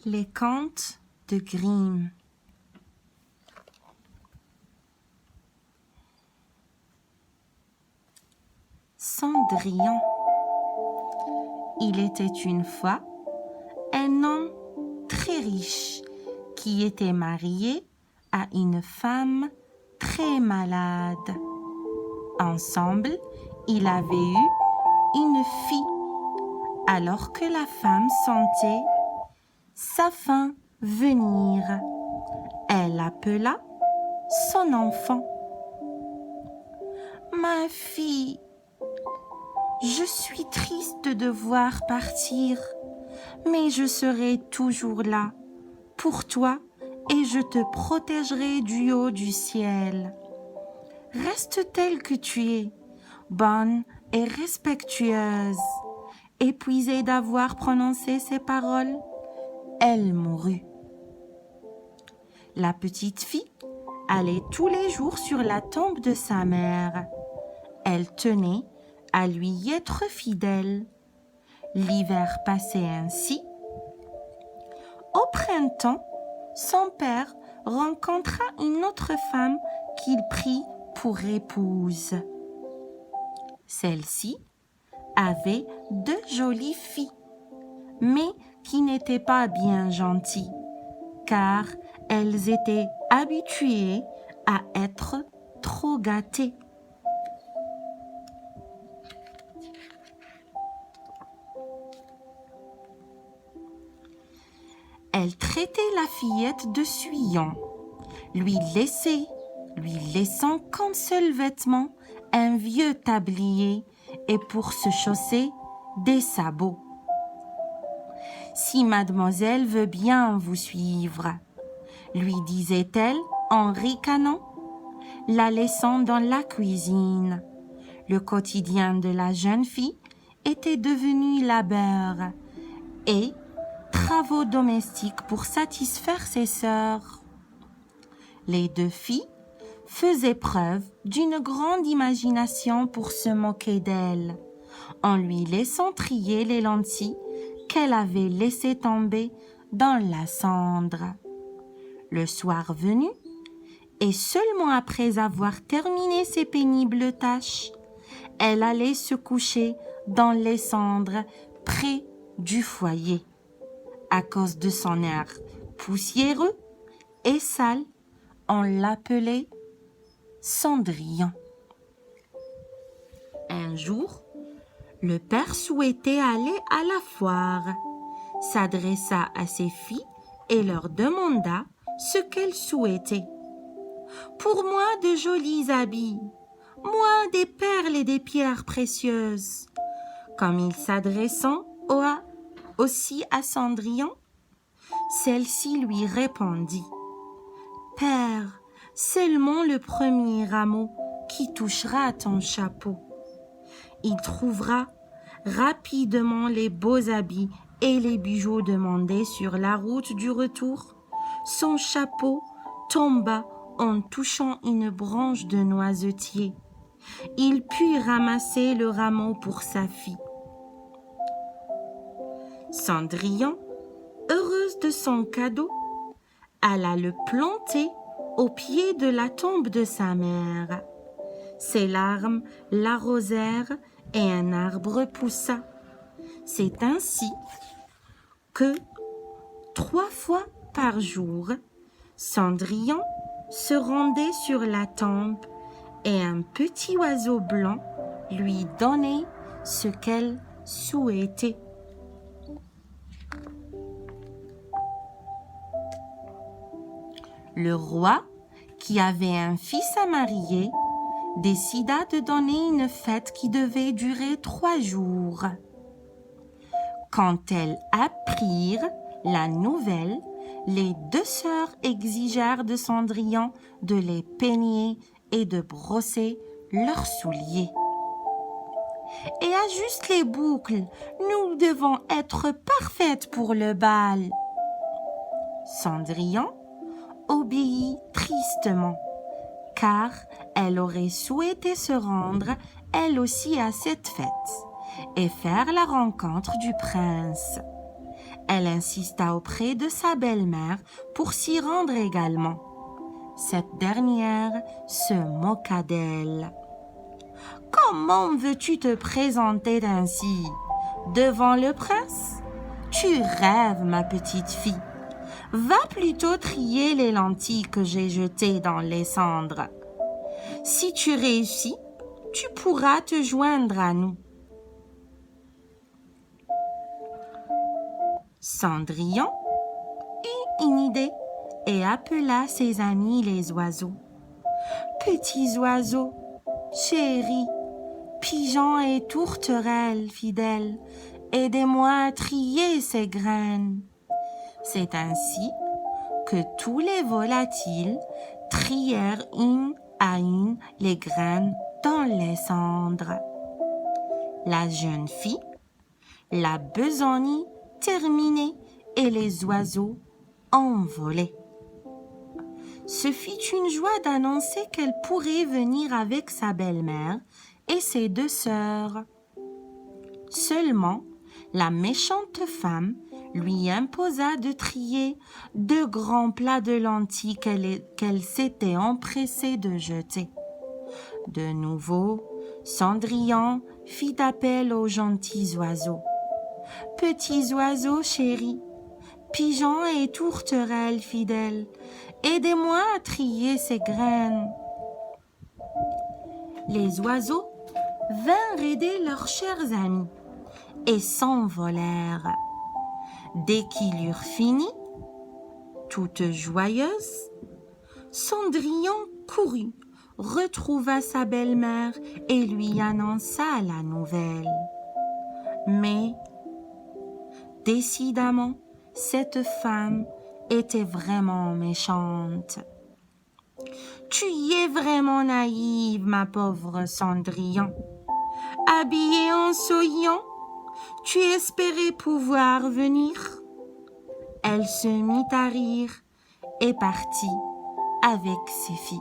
Les contes de Grimm. Cendrillon. Il était une fois un homme très riche qui était marié à une femme très malade. Ensemble, il avait eu une fille, alors que la femme sentait sa fin venir. Elle appela son enfant. « Ma fille, je suis triste de devoir partir, mais je serai toujours là pour toi et je te protégerai du haut du ciel. Reste telle que tu es, bonne et respectueuse. » Épuisée d'avoir prononcé ces paroles, elle mourut. La petite fille allait tous les jours sur la tombe de sa mère. Elle tenait à lui être fidèle. L'hiver passait ainsi. Au printemps, son père rencontra une autre femme qu'il prit pour épouse. Celle-ci avait 2 jolies filles, mais qui n'étaient pas bien gentilles, car elles étaient habituées à être trop gâtées. Elle traitait la fillette de suyon, lui laissant comme seul vêtement un vieux tablier et pour se chausser des sabots. « Si mademoiselle veut bien vous suivre, » lui disait-elle en ricanant, la laissant dans la cuisine. Le quotidien de la jeune fille était devenu labeur et travaux domestiques pour satisfaire ses sœurs. Les 2 filles faisaient preuve d'une grande imagination pour se moquer d'elle, en lui laissant trier les lentilles qu'elle avait laissées tomber dans la cendre. Le soir venu, et seulement après avoir terminé ses pénibles tâches, elle allait se coucher dans les cendres près du foyer. À cause de son air poussiéreux et sale, on l'appelait Cendrillon. Un jour, le père souhaitait aller à la foire, s'adressa à ses filles et leur demanda ce qu'elles souhaitaient. « Pour moi, de jolis habits, moi, des perles et des pierres précieuses. » Comme il s'adressant aussi à Cendrillon, celle-ci lui répondit. « Père, seulement le premier rameau qui touchera à ton chapeau. » Il trouvera rapidement les beaux habits et les bijoux demandés sur la route du retour. Son chapeau tomba en touchant une branche de noisetier. Il put ramasser le rameau pour sa fille. Cendrillon, heureuse de son cadeau, alla le planter au pied de la tombe de sa mère. Ses larmes l'arrosèrent et un arbre poussa. C'est ainsi que 3 fois par jour, Cendrillon se rendait sur la tombe et un petit oiseau blanc lui donnait ce qu'elle souhaitait. Le roi, qui avait un fils à marier, décida de donner une fête qui devait durer 3 jours. Quand elles apprirent la nouvelle, les 2 sœurs exigèrent de Cendrillon de les peigner et de brosser leurs souliers. « Et ajuste les boucles, nous devons être parfaites pour le bal. » Cendrillon obéit tristement, car elle aurait souhaité se rendre elle aussi à cette fête et faire la rencontre du prince. Elle insista auprès de sa belle-mère pour s'y rendre également. Cette dernière se moqua d'elle. « Comment veux-tu te présenter ainsi devant le prince? Tu rêves, ma petite fille. Va plutôt trier les lentilles que j'ai jetées dans les cendres. Si tu réussis, tu pourras te joindre à nous. » Cendrillon eut une idée et appela ses amis les oiseaux. « Petits oiseaux, chéris, pigeons et tourterelles fidèles, aidez-moi à trier ces graines. » C'est ainsi que tous les volatiles trièrent une à une les graines dans les cendres. La jeune fille, la besogne terminée et les oiseaux envolés. Ce fut une joie d'annoncer qu'elle pourrait venir avec sa belle-mère et ses 2 sœurs. Seulement, la méchante femme lui imposa de trier 2 grands plats de lentilles qu'elle s'était empressée de jeter. De nouveau, Cendrillon fit appel aux gentils oiseaux. « Petits oiseaux chéris, pigeons et tourterelles fidèles, aidez-moi à trier ces graines. » Les oiseaux vinrent aider leurs chers amis et s'envolèrent. Dès qu'ils eurent fini, toute joyeuse, Cendrillon courut, retrouva sa belle-mère et lui annonça la nouvelle. Mais, décidément, cette femme était vraiment méchante. « Tu y es vraiment naïve, ma pauvre Cendrillon. Habillée en soyon, tu espérais pouvoir venir. » Elle se mit à rire et partit avec ses filles.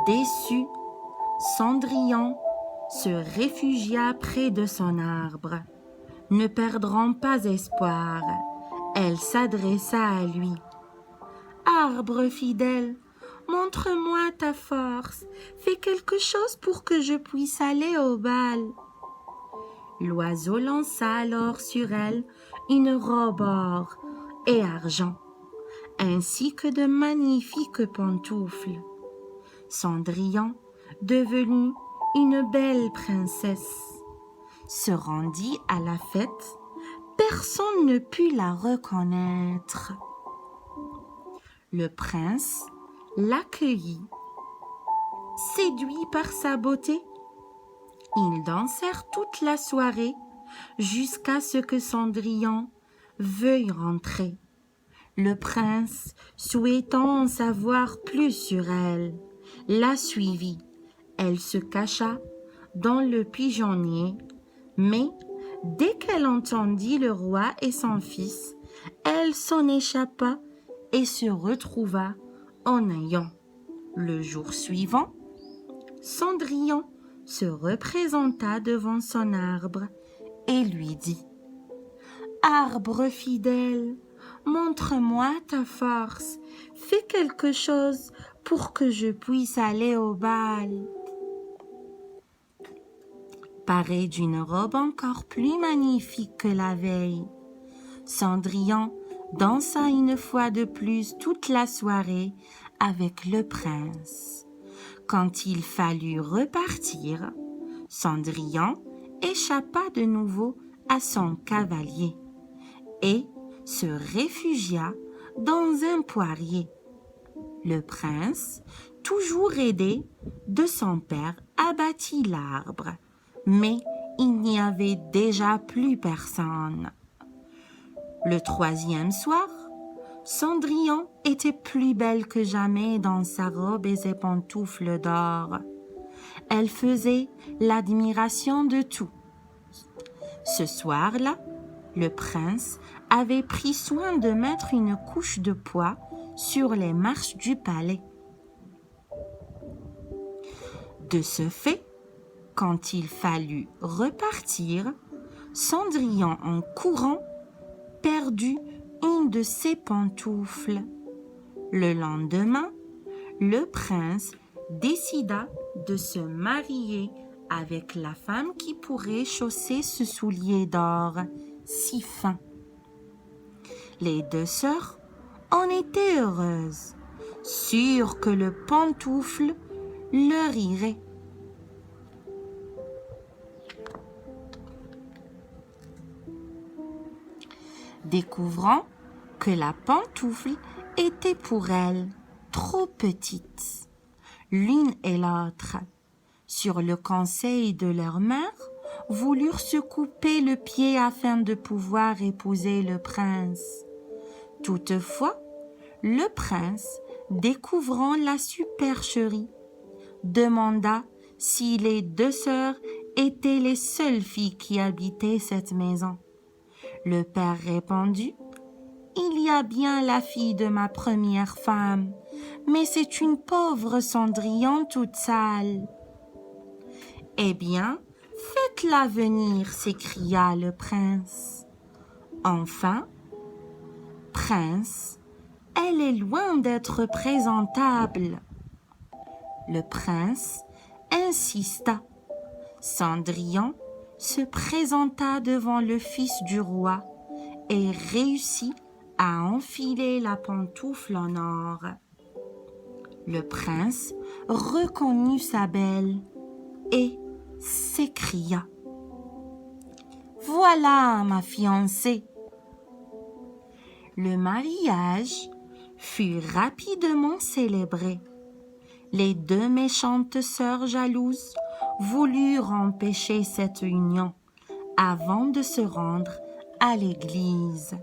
Déçu, Cendrillon se réfugia près de son arbre. Ne perdant pas espoir, elle s'adressa à lui. « Arbre fidèle, montre-moi ta force, fais quelque chose pour que je puisse aller au bal. » L'oiseau lança alors sur elle une robe or et argent, ainsi que de magnifiques pantoufles. Cendrillon, devenue une belle princesse, se rendit à la fête. Personne ne put la reconnaître. Le prince l'accueillit. Séduit par sa beauté, ils dansèrent toute la soirée jusqu'à ce que Cendrillon veuille rentrer. Le prince, souhaitant en savoir plus sur elle, la suivit. Elle se cacha dans le pigeonnier, mais dès qu'elle entendit le roi et son fils, elle s'en échappa et se retrouva en ayant. Le jour suivant, Cendrillon se représenta devant son arbre et lui dit « Arbre fidèle, montre-moi ta force, fais quelque chose pour que je puisse aller au bal. » Parée d'une robe encore plus magnifique que la veille, Cendrillon dansa une fois de plus toute la soirée avec le prince. Quand il fallut repartir, Cendrillon échappa de nouveau à son cavalier et se réfugia dans un poirier. Le prince, toujours aidé de son père, abattit l'arbre, mais il n'y avait déjà plus personne. Le 3e soir, Cendrillon était plus belle que jamais dans sa robe et ses pantoufles d'or. Elle faisait l'admiration de tous. Ce soir-là, le prince avait pris soin de mettre une couche de pois sur les marches du palais. De ce fait, Quand il fallut repartir, Cendrillon, en courant, perdit une de ses pantoufles. Le lendemain, le prince décida de se marier avec la femme qui pourrait chausser ce soulier d'or si fin. Les deux sœurs en étaient heureuses, sûres que le pantoufle leur irait. Découvrant que la pantoufle était pour elles trop petite, l'une et l'autre, sur le conseil de leur mère, voulurent se couper le pied afin de pouvoir épouser le prince. Toutefois, le prince, découvrant la supercherie, demanda si les deux sœurs étaient les seules filles qui habitaient cette maison. Le père répondit: « Il y a bien la fille de ma première femme, mais c'est une pauvre Cendrillon toute sale. »« Eh bien, faites-la venir, s'écria le prince. Enfin, prince, elle est loin d'être présentable. Le prince insista. Cendrillon se présenta devant le fils du roi et réussit à enfiler la pantoufle en or. Le prince reconnut sa belle et s'écria: « Voilà ma fiancée !» Le mariage fut rapidement célébré. Les deux méchantes sœurs jalouses voulurent empêcher cette union avant de se rendre à l'église.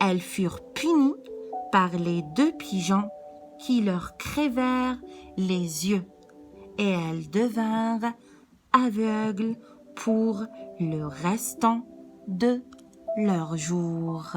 Elles furent punies par les deux pigeons qui leur crevèrent les yeux et elles devinrent aveugles pour le restant de leurs jours.